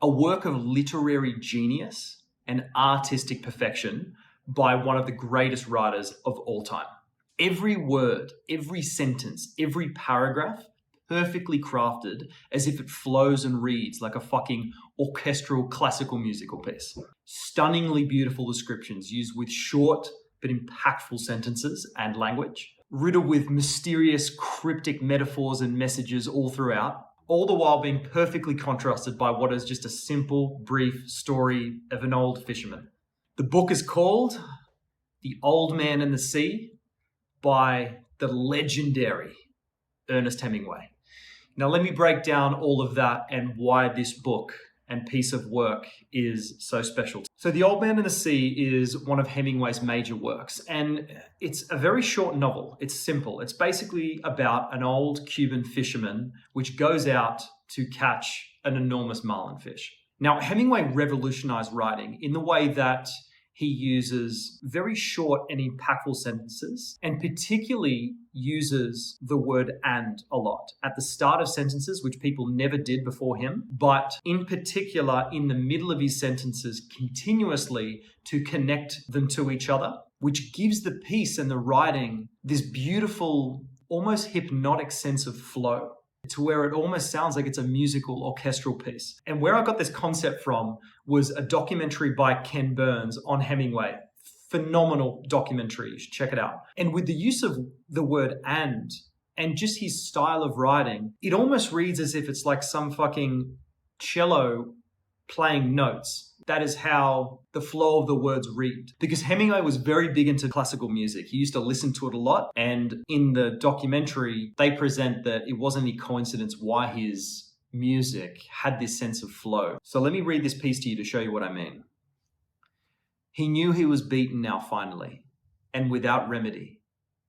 a work of literary genius and artistic perfection by one of the greatest writers of all time. Every word, every sentence, every paragraph, perfectly crafted as if it flows and reads like a fucking orchestral classical musical piece. Stunningly beautiful descriptions used with short but impactful sentences and language, riddled with mysterious, cryptic metaphors and messages all throughout, all the while being perfectly contrasted by what is just a simple, brief story of an old fisherman. The book is called The Old Man and the Sea by the legendary Ernest Hemingway. Now, let me break down all of that and why this book and piece of work is so special. So The Old Man and the Sea is one of Hemingway's major works, and it's a very short novel. It's simple. It's basically about an old Cuban fisherman which goes out to catch an enormous marlin fish. Now, Hemingway revolutionized writing in the way that he uses very short and impactful sentences, and particularly uses the word "and" a lot at the start of sentences, which people never did before him, but in particular in the middle of his sentences continuously to connect them to each other, which gives the piece and the writing this beautiful, almost hypnotic sense of flow, to where it almost sounds like it's a musical orchestral piece. And where I got this concept from was a documentary by Ken Burns on Hemingway. Phenomenal documentary, you should check it out. And with the use of the word and just his style of writing, it almost reads as if it's like some fucking cello playing notes. That is how the flow of the words read. Because Hemingway was very big into classical music. He used to listen to it a lot. And in the documentary, they present that it wasn't any coincidence why his music had this sense of flow. So let me read this piece to you to show you what I mean. He knew he was beaten now finally, and without remedy.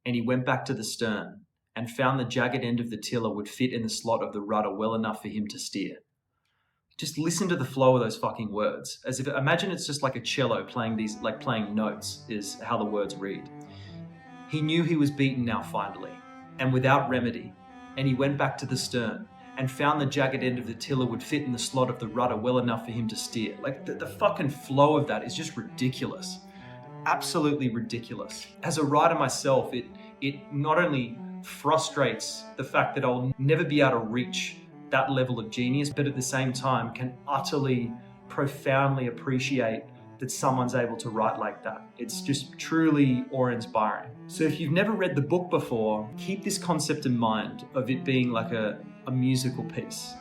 And he went back to the stern and found the jagged end of the tiller would fit in the slot of the rudder well enough for him to steer. Just listen to the flow of those fucking words. As if, imagine it's just like a cello playing these, like playing notes is how the words read. He knew he was beaten now finally, and without remedy. And he went back to the stern and found the jagged end of the tiller would fit in the slot of the rudder well enough for him to steer. Like the fucking flow of that is just ridiculous. Absolutely ridiculous. As a writer myself, it not only frustrates the fact that I'll never be able to reach that level of genius, but at the same time can utterly, profoundly appreciate that someone's able to write like that. It's just truly awe-inspiring. So if you've never read the book before, keep this concept in mind of it being like a musical piece.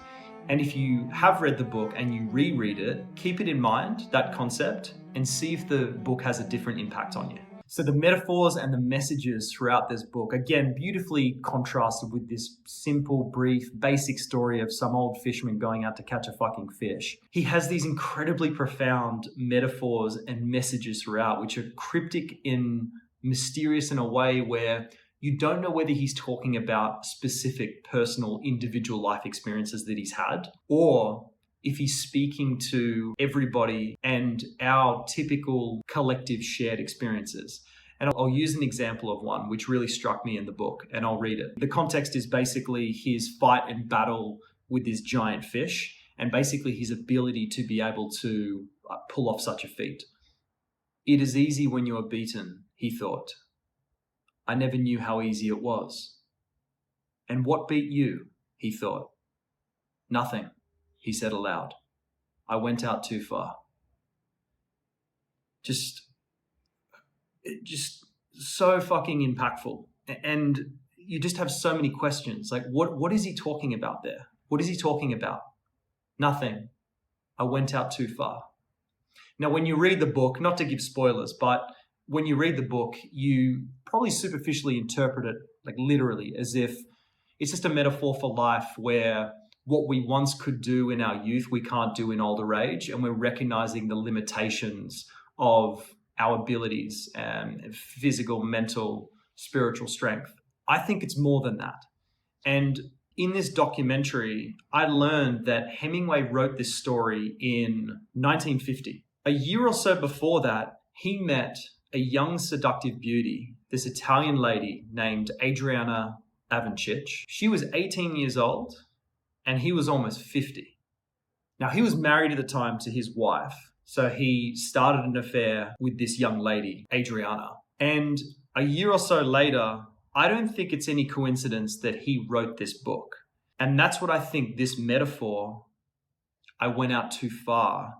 And if you have read the book and you reread it, keep it in mind, that concept, and see if the book has a different impact on you. So the metaphors and the messages throughout this book, again, beautifully contrasted with this simple, brief, basic story of some old fisherman going out to catch a fucking fish. He has these incredibly profound metaphors and messages throughout, which are cryptic and mysterious in a way where you don't know whether he's talking about specific personal individual life experiences that he's had, or if he's speaking to everybody and our typical collective shared experiences. And I'll use an example of one which really struck me in the book, and I'll read it. The context is basically his fight and battle with this giant fish, and basically his ability to be able to pull off such a feat. It is easy when you are beaten, he thought. I never knew how easy it was. And what beat you, he thought. Nothing, he said aloud. I went out too far. Just so fucking impactful. And you just have so many questions. Like, what is he talking about there? What is he talking about? Nothing. I went out too far. Now, when you read the book, not to give spoilers, but when you read the book, you probably superficially interpret it, like literally, as if it's just a metaphor for life where what we once could do in our youth, we can't do in older age. And we're recognizing the limitations of our abilities and physical, mental, spiritual strength. I think it's more than that. And in this documentary, I learned that Hemingway wrote this story in 1950. A year or so before that, he met a young seductive beauty, this Italian lady named Adriana Avancic. She was 18 years old and he was almost 50. Now, he was married at the time to his wife. So he started an affair with this young lady, Adriana. And a year or so later, I don't think it's any coincidence that he wrote this book. And that's what I think this metaphor, I went out too far,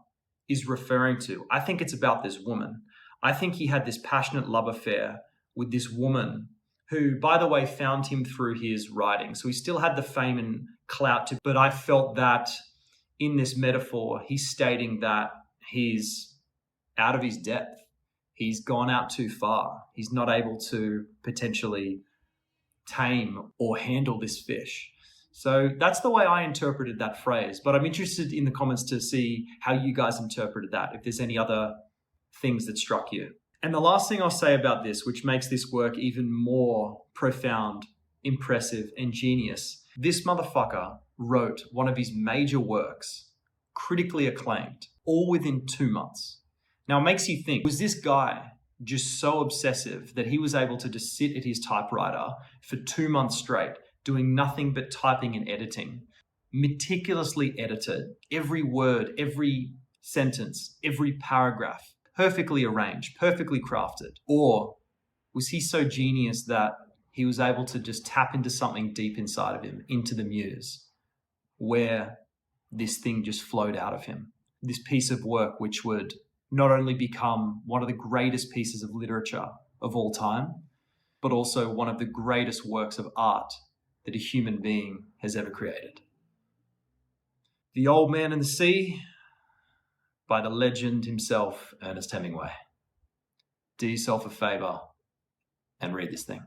is referring to. I think it's about this woman. I think he had this passionate love affair with this woman who, by the way, found him through his writing. So he still had the fame and clout but I felt that in this metaphor, he's stating that he's out of his depth. He's gone out too far. He's not able to potentially tame or handle this fish. So that's the way I interpreted that phrase. But I'm interested in the comments to see how you guys interpreted that, if there's any other things that struck you. And the last thing I'll say about this, which makes this work even more profound, impressive, and genius, this motherfucker wrote one of his major works, critically acclaimed, all within 2 months. Now, it makes you think, was this guy just so obsessive that he was able to just sit at his typewriter for 2 months straight, doing nothing but typing and editing, meticulously edited, every word, every sentence, every paragraph, perfectly arranged, perfectly crafted? Or was he so genius that he was able to just tap into something deep inside of him, into the muse, where this thing just flowed out of him? This piece of work, which would not only become one of the greatest pieces of literature of all time, but also one of the greatest works of art that a human being has ever created. The Old Man and the Sea, by the legend himself, Ernest Hemingway. Do yourself a favor and read this thing.